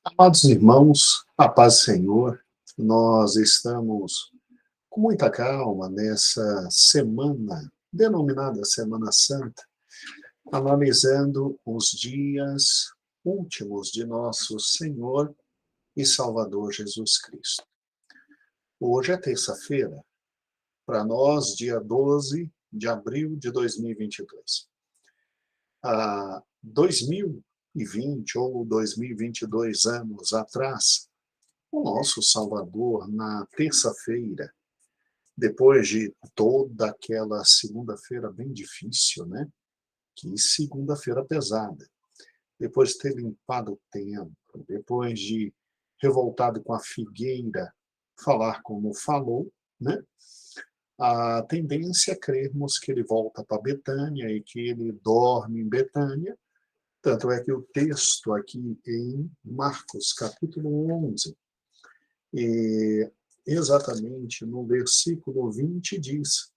Amados irmãos, a paz do Senhor, nós estamos com muita calma nessa semana, denominada Semana Santa, analisando os dias últimos de nosso Senhor e Salvador Jesus Cristo. Hoje é terça-feira, para nós, dia 12 de abril de 2022. Há 2020 ou 2022 anos atrás, o nosso Salvador, na terça-feira, depois de toda aquela segunda-feira bem difícil, né? Que segunda-feira pesada. Depois de ter limpado o templo, depois de revoltado com a figueira, falar como falou, né? A tendência é crermos que ele volta para Betânia e que ele dorme em Betânia. Tanto é que o texto aqui em Marcos, capítulo 11, e exatamente no versículo 20 diz: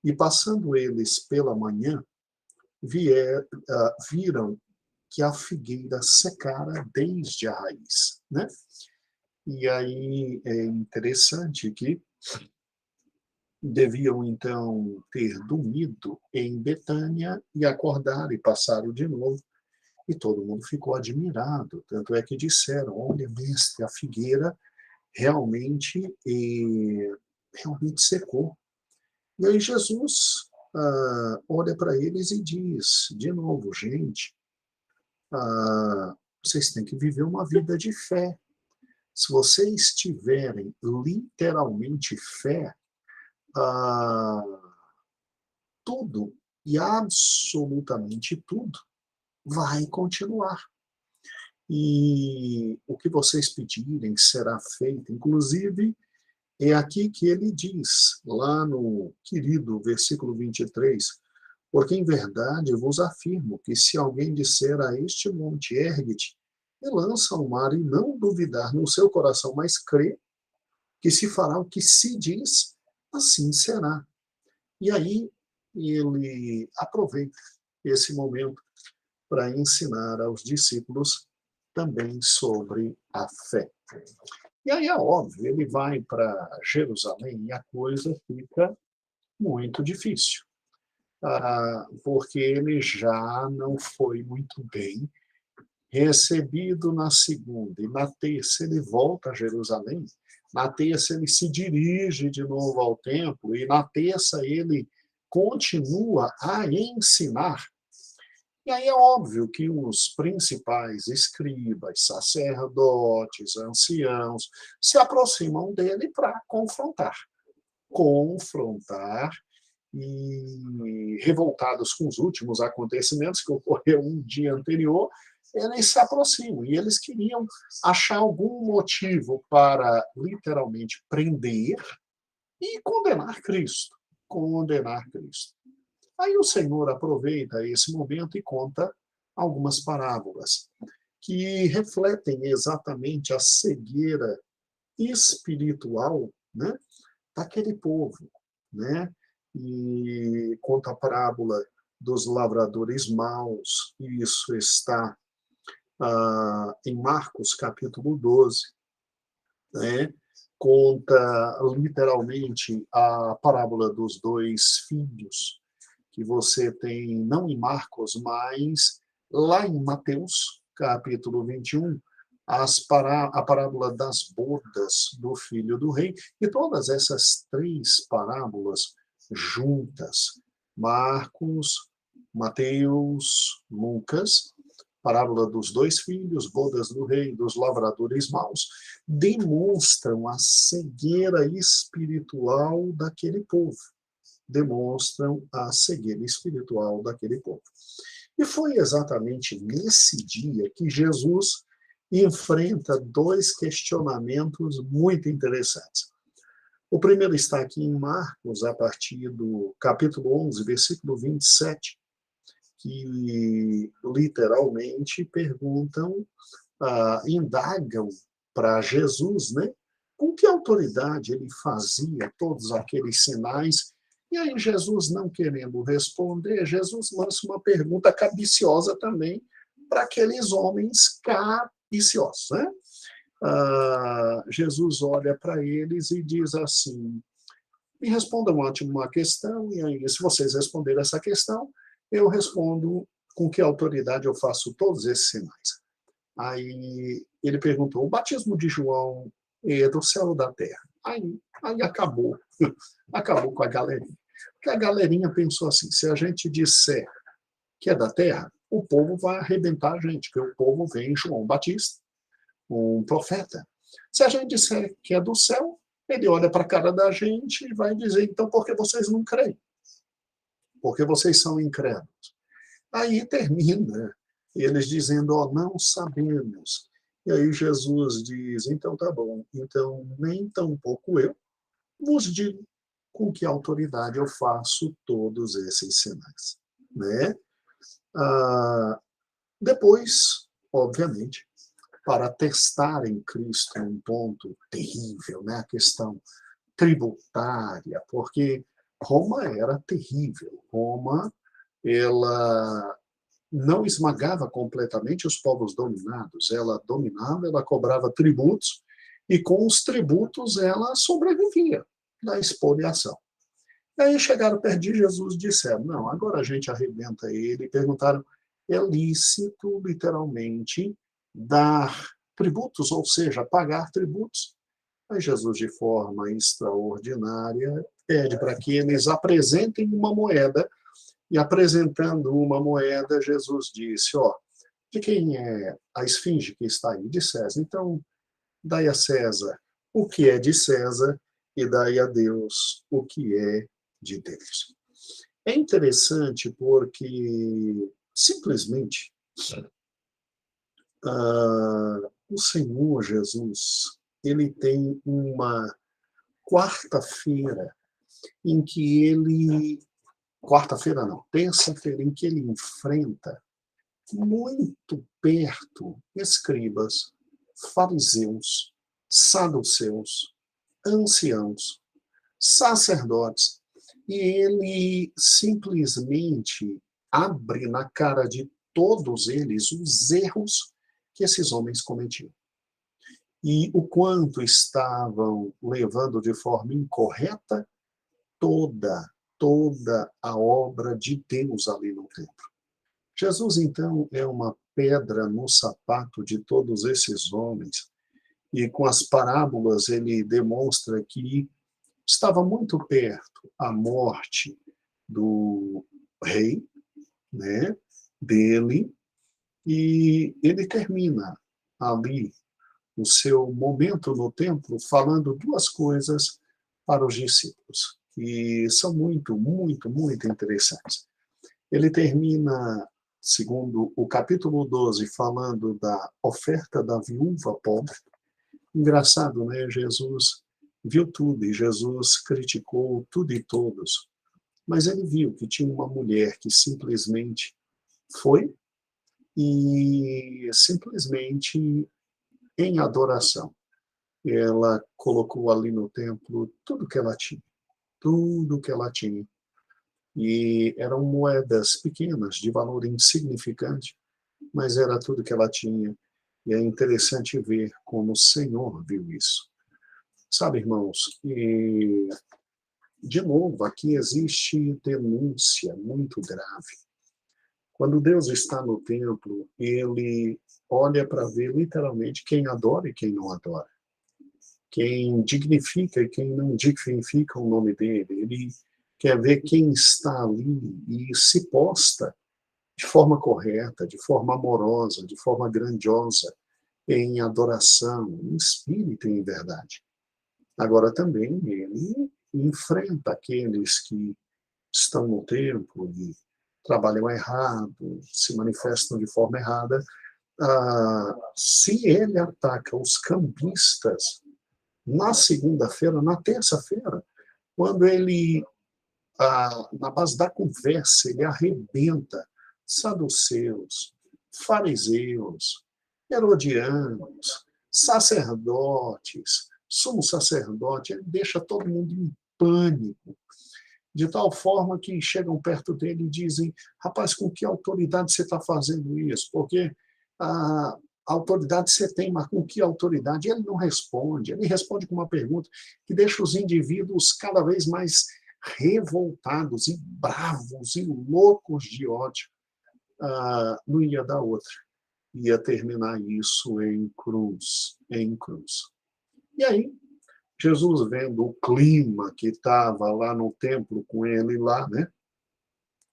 E passando eles pela manhã, viram que a figueira secara desde a raiz, né? E aí é interessante que deviam então ter dormido em Betânia e acordar e passaram de novo. E todo mundo ficou admirado. Tanto é que disseram: olha, mestre, a figueira realmente, realmente secou. E aí Jesus olha para eles e diz, de novo, gente, vocês têm que viver uma vida de fé. Se vocês tiverem literalmente fé, ah, tudo e absolutamente tudo vai continuar. E o que vocês pedirem será feito. Inclusive, é aqui que ele diz, lá no querido versículo 23, porque em verdade eu vos afirmo que se alguém disser a este monte, ergue-te e lança ao mar, e não duvidar no seu coração, mas crê que se fará o que se diz, assim será. E aí ele aproveita esse momento para ensinar aos discípulos também sobre a fé. E aí é óbvio, ele vai para Jerusalém e a coisa fica muito difícil, porque ele já não foi muito bem recebido na segunda. E na terça ele volta a Jerusalém, na terça ele se dirige de novo ao templo, e na terça ele continua a ensinar. E aí é óbvio que os principais escribas, sacerdotes, anciãos, se aproximam dele para confrontar. Confrontar e, revoltados com os últimos acontecimentos que ocorreram um dia anterior, eles se aproximam e eles queriam achar algum motivo para, literalmente, prender e condenar Cristo. Condenar Cristo. Aí o Senhor aproveita esse momento e conta algumas parábolas que refletem exatamente a cegueira espiritual, né, daquele povo, né? E conta a parábola dos lavradores maus, e isso está em Marcos capítulo 12, né? Conta literalmente a parábola dos dois filhos, que você tem não em Marcos, mas lá em Mateus, capítulo 21, a parábola das bodas do filho do rei, e todas essas três parábolas juntas, Marcos, Mateus, Lucas, parábola dos dois filhos, bodas do rei, dos lavradores maus, demonstram a cegueira espiritual daquele povo. Demonstram a cegueira espiritual daquele povo. E foi exatamente nesse dia que Jesus enfrenta dois questionamentos muito interessantes. O primeiro está aqui em Marcos, a partir do capítulo 11, versículo 27, que literalmente perguntam, indagam para Jesus, né? Com que autoridade ele fazia todos aqueles sinais? E aí Jesus, não querendo responder, Jesus lança uma pergunta capciosa também para aqueles homens viciosos, né? Jesus olha para eles e diz assim, me respondam uma questão, e aí, se vocês responderem essa questão, eu respondo com que autoridade eu faço todos esses sinais. Aí ele perguntou, o batismo de João é do céu ou da terra? Aí acabou, acabou com a galerinha. Porque a galerinha pensou assim, se a gente disser que é da terra, o povo vai arrebentar a gente, porque o povo vê em João Batista, um profeta. Se a gente disser que é do céu, ele olha para a cara da gente e vai dizer, então por que vocês não creem? Porque vocês são incrédulos. Aí termina eles dizendo, ó, não sabemos. E aí Jesus diz, então tá bom, então nem tampouco eu vos digo com que autoridade eu faço todos esses sinais. Né? Depois, obviamente, para testar em Cristo um ponto terrível, né? A questão tributária, porque Roma era terrível. Roma, ela não esmagava completamente os povos dominados. Ela dominava, ela cobrava tributos, e com os tributos ela sobrevivia da expoliação. E aí chegaram perto de Jesus e disseram, não, agora a gente arrebenta ele, e perguntaram, é lícito, literalmente, dar tributos, ou seja, pagar tributos? Aí Jesus, de forma extraordinária, pede para que eles apresentem uma moeda, e apresentando uma moeda, Jesus disse, ó, de quem é a esfinge que está aí? De César. Então, dai a César o que é de César e dai a Deus o que é de Deus. É interessante porque, simplesmente, o Senhor Jesus, ele tem uma quarta-feira em que ele, quarta-feira não, terça-feira em que ele enfrenta muito perto escribas, fariseus, saduceus, anciãos, sacerdotes, e ele simplesmente abre na cara de todos eles os erros que esses homens cometiam. E o quanto estavam levando de forma incorreta toda a obra de Deus ali no templo. Jesus, então, é uma pedra no sapato de todos esses homens, e com as parábolas ele demonstra que estava muito perto a morte do rei, né, dele, e ele termina ali o seu momento no templo falando duas coisas para os discípulos, que são muito interessantes. Ele termina, segundo o capítulo 12, falando da oferta da viúva pobre. Engraçado, né? Jesus viu tudo e Jesus criticou tudo e todos. Mas ele viu que tinha uma mulher que simplesmente foi e simplesmente em adoração. Ela colocou ali no templo tudo que ela tinha. Tudo que ela tinha. E eram moedas pequenas, de valor insignificante, mas era tudo que ela tinha. E é interessante ver como o Senhor viu isso. Sabe, irmãos, e, de novo, aqui existe denúncia muito grave. Quando Deus está no templo, ele olha para ver literalmente quem adora e quem não adora. Quem dignifica e quem não dignifica o nome dele. Ele quer ver quem está ali e se posta de forma correta, de forma amorosa, de forma grandiosa, em adoração, em espírito e em verdade. Agora também ele enfrenta aqueles que estão no templo e trabalham errado, se manifestam de forma errada. Se ele ataca os cambistas na segunda-feira, na terça-feira, quando ele, na base da conversa, ele arrebenta saduceus, fariseus, herodianos, sacerdotes, sumo sacerdote, ele deixa todo mundo em pânico, de tal forma que chegam perto dele e dizem, rapaz, com que autoridade você está fazendo isso? Porque autoridade você tem, mas com que autoridade? Ele não responde, ele responde com uma pergunta que deixa os indivíduos cada vez mais revoltados e bravos e loucos de ódio. Não ia dar outra. Ia terminar isso em cruz, em cruz. E aí, Jesus, vendo o clima que estava lá no templo com ele lá, né?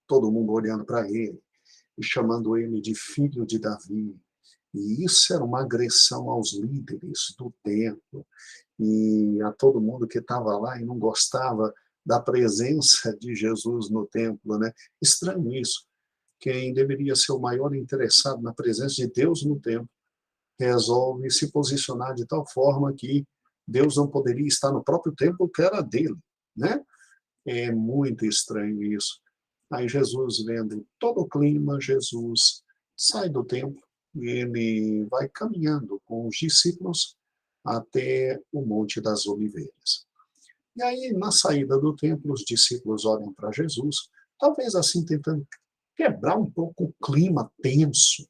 Todo mundo olhando para ele e chamando ele de filho de Davi. E isso era uma agressão aos líderes do templo e a todo mundo que estava lá e não gostava da presença de Jesus no templo, né? Estranho isso. Quem deveria ser o maior interessado na presença de Deus no templo resolve se posicionar de tal forma que Deus não poderia estar no próprio templo que era dele, né? É muito estranho isso. Aí Jesus, vendo todo o clima, Jesus sai do templo e ele vai caminhando com os discípulos até o Monte das Oliveiras. E aí, na saída do templo, os discípulos olham para Jesus, talvez assim tentando quebrar um pouco o clima tenso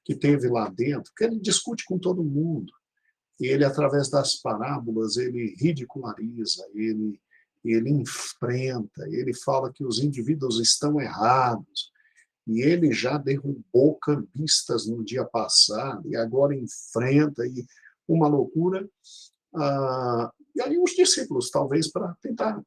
que teve lá dentro, porque ele discute com todo mundo. E ele, através das parábolas, ele ridiculariza, ele enfrenta, ele fala que os indivíduos estão errados, e ele já derrubou cambistas no dia passado, e agora enfrenta, e uma loucura. E aí os discípulos, talvez para tentar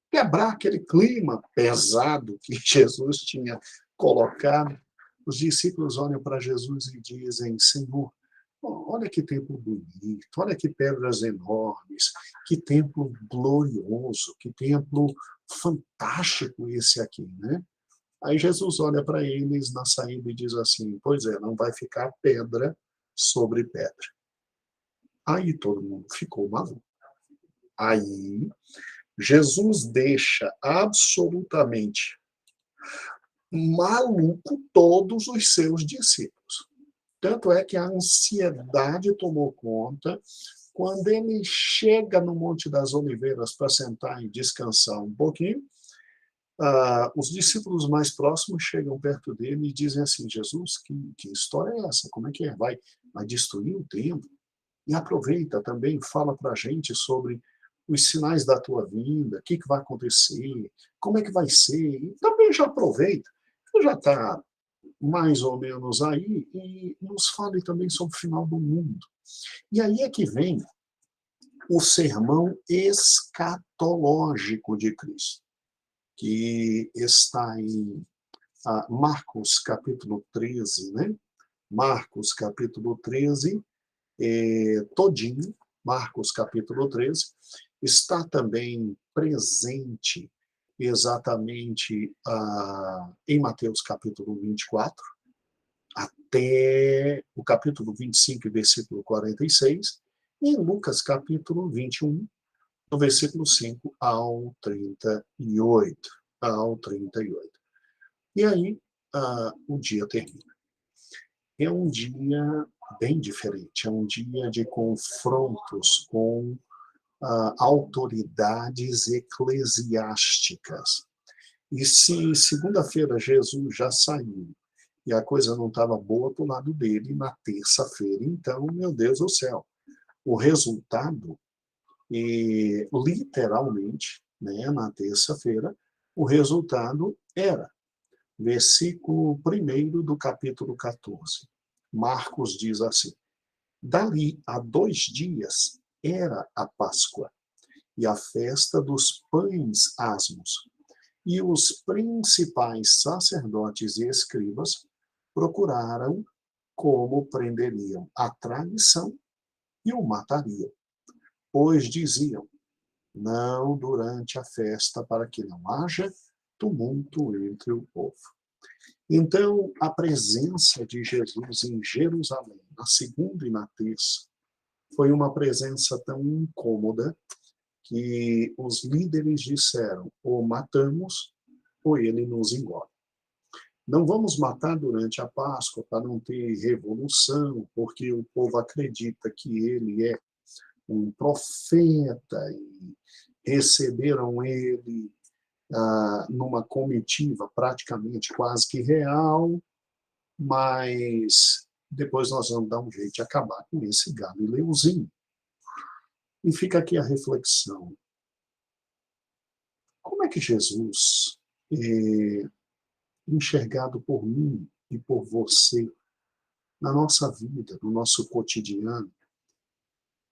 quebrar aquele clima pesado que Jesus tinha colocado, os discípulos olham para Jesus e dizem: Senhor, olha que templo bonito, olha que pedras enormes, que templo glorioso, que templo fantástico esse aqui, né? Aí Jesus olha para eles na saída e diz assim: pois é, não vai ficar pedra sobre pedra. Aí todo mundo ficou maluco. Aí Jesus deixa absolutamente maluco todos os seus discípulos. Tanto é que a ansiedade tomou conta. Quando ele chega no Monte das Oliveiras para sentar e descansar um pouquinho, os discípulos mais próximos chegam perto dele e dizem assim: Jesus, que história é essa? Como é que é? Vai destruir o templo? E aproveita também, fala para a gente sobre os sinais da tua vinda, o que vai acontecer, como é que vai ser. E também já aproveita, já está mais ou menos aí, e nos fale também sobre o final do mundo. E aí é que vem o sermão escatológico de Cristo, que está em Marcos capítulo 13, né? Marcos capítulo 13, todinho, Marcos capítulo 13, está também presente exatamente em Mateus capítulo 24, até o capítulo 25, versículo 46, e em Lucas capítulo 21, do versículo 5 ao 38. Ao 38. E aí, o dia termina. É um dia bem diferente, é um dia de confrontos com autoridades eclesiásticas. E se segunda-feira Jesus já saiu e a coisa não estava boa para o lado dele, na terça-feira, então, meu Deus do céu, o resultado, literalmente, né, na terça-feira, o resultado era versículo 1 do capítulo 14. Marcos diz assim: dali a 2 dias era a Páscoa e a festa dos pães asmos. E os principais sacerdotes e escribas procuraram como prenderiam a tradição e o matariam, pois diziam: não durante a festa, para que não haja tumulto entre o povo. Então, a presença de Jesus em Jerusalém, na segunda e na terça, foi uma presença tão incômoda que os líderes disseram: ou matamos, ou ele nos engole. Não vamos matar durante a Páscoa para não ter revolução, porque o povo acredita que ele é um profeta e receberam ele numa comitiva praticamente quase que real, mas depois nós vamos dar um jeito de acabar com esse Galileuzinho. E fica aqui a reflexão. Como é que Jesus é enxergado por mim e por você na nossa vida, no nosso cotidiano?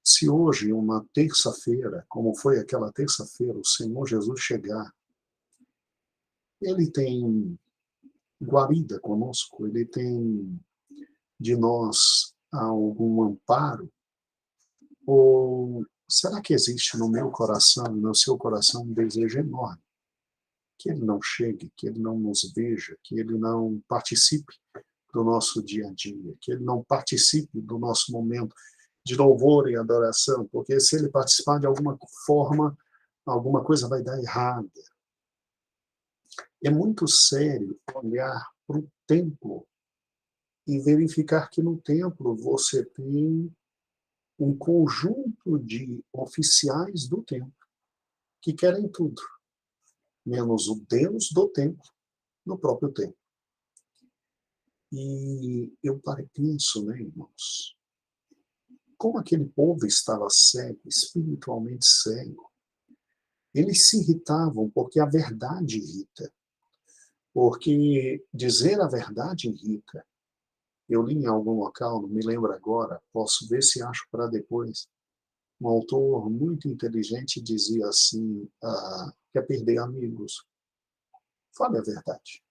Se hoje, uma terça-feira, como foi aquela terça-feira, o Senhor Jesus chegar, ele tem guarida conosco, ele tem de nós algum amparo? Ou será que existe no meu coração e no seu coração um desejo enorme que ele não chegue, que ele não nos veja, que ele não participe do nosso dia a dia, que ele não participe do nosso momento de louvor e adoração, porque se ele participar de alguma forma, alguma coisa vai dar errada. É muito sério olhar para o templo e verificar que no templo você tem um conjunto de oficiais do templo que querem tudo, menos o Deus do templo no próprio templo. E eu penso, né, irmãos, como aquele povo estava cego, espiritualmente cego. Eles se irritavam porque a verdade irrita. Porque dizer a verdade irrita. Eu li em algum local, não me lembro agora, posso ver se acho para depois. Um autor muito inteligente dizia assim, quer perder amigos, fale a verdade.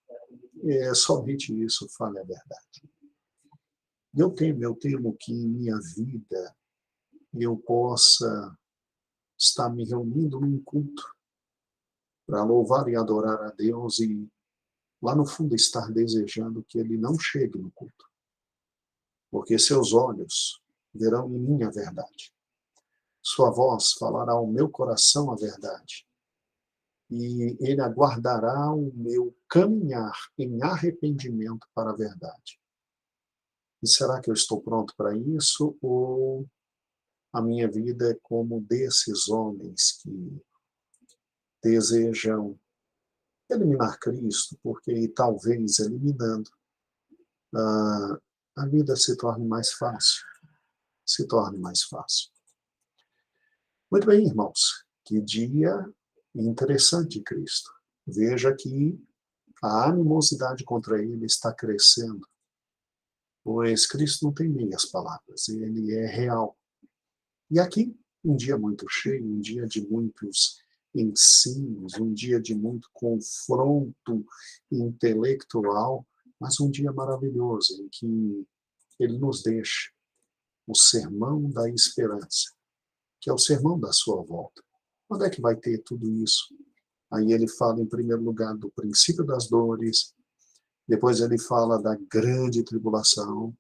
É somente isso, fale a verdade. Eu temo que em minha vida eu possa estar me reunindo num culto para louvar e adorar a Deus e lá no fundo estar desejando que ele não chegue no culto. Porque seus olhos verão em mim a verdade. Sua voz falará ao meu coração a verdade. E ele aguardará o meu caminhar em arrependimento para a verdade. E será que eu estou pronto para isso? Ou a minha vida é como desses homens que desejam eliminar Cristo, porque talvez eliminando, a vida se torne mais fácil. Se torne mais fácil. Muito bem, irmãos. Que dia interessante, Cristo. Veja que a animosidade contra ele está crescendo, pois Cristo não tem meias palavras, ele é real. E aqui, um dia muito cheio, um dia de muitos ensinos, um dia de muito confronto intelectual, mas um dia maravilhoso, em que ele nos deixa o sermão da esperança, que é o sermão da sua volta. Quando é que vai ter tudo isso? Aí ele fala, em primeiro lugar, do princípio das dores, depois ele fala da grande tribulação,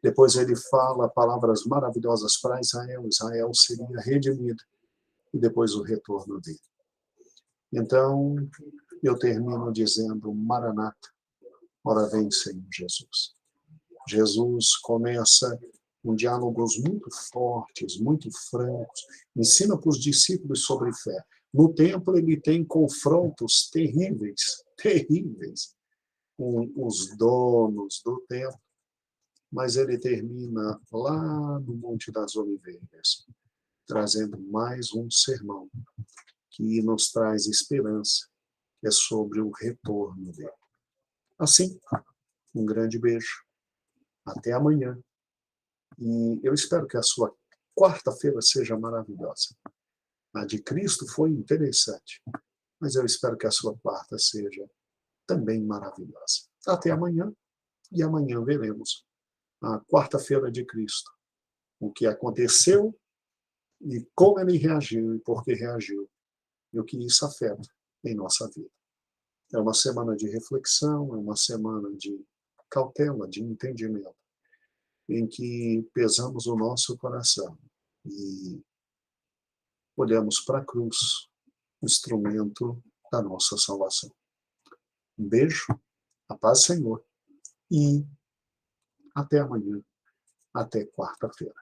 depois ele fala palavras maravilhosas para Israel, Israel seria redimido, e depois o retorno dele. Então, eu termino dizendo, Maranata, ora vem, Senhor Jesus. Jesus começa com diálogos muito fortes, muito francos, ensina para os discípulos sobre fé. No templo ele tem confrontos terríveis, terríveis, com os donos do templo, mas ele termina lá no Monte das Oliveiras, trazendo mais um sermão que nos traz esperança, que é sobre o retorno dele. Assim, um grande beijo. Até amanhã. E eu espero que a sua quarta-feira seja maravilhosa. A de Cristo foi interessante, mas eu espero que a sua quarta seja também maravilhosa. Até amanhã, e amanhã veremos a quarta-feira de Cristo. O que aconteceu e como ele reagiu e por que reagiu, e o que isso afeta em nossa vida. É uma semana de reflexão, é uma semana de cautela, de entendimento, em que pesamos o nosso coração e olhamos para a cruz, instrumento da nossa salvação. Um beijo, a paz, Senhor, e até amanhã, até quarta-feira.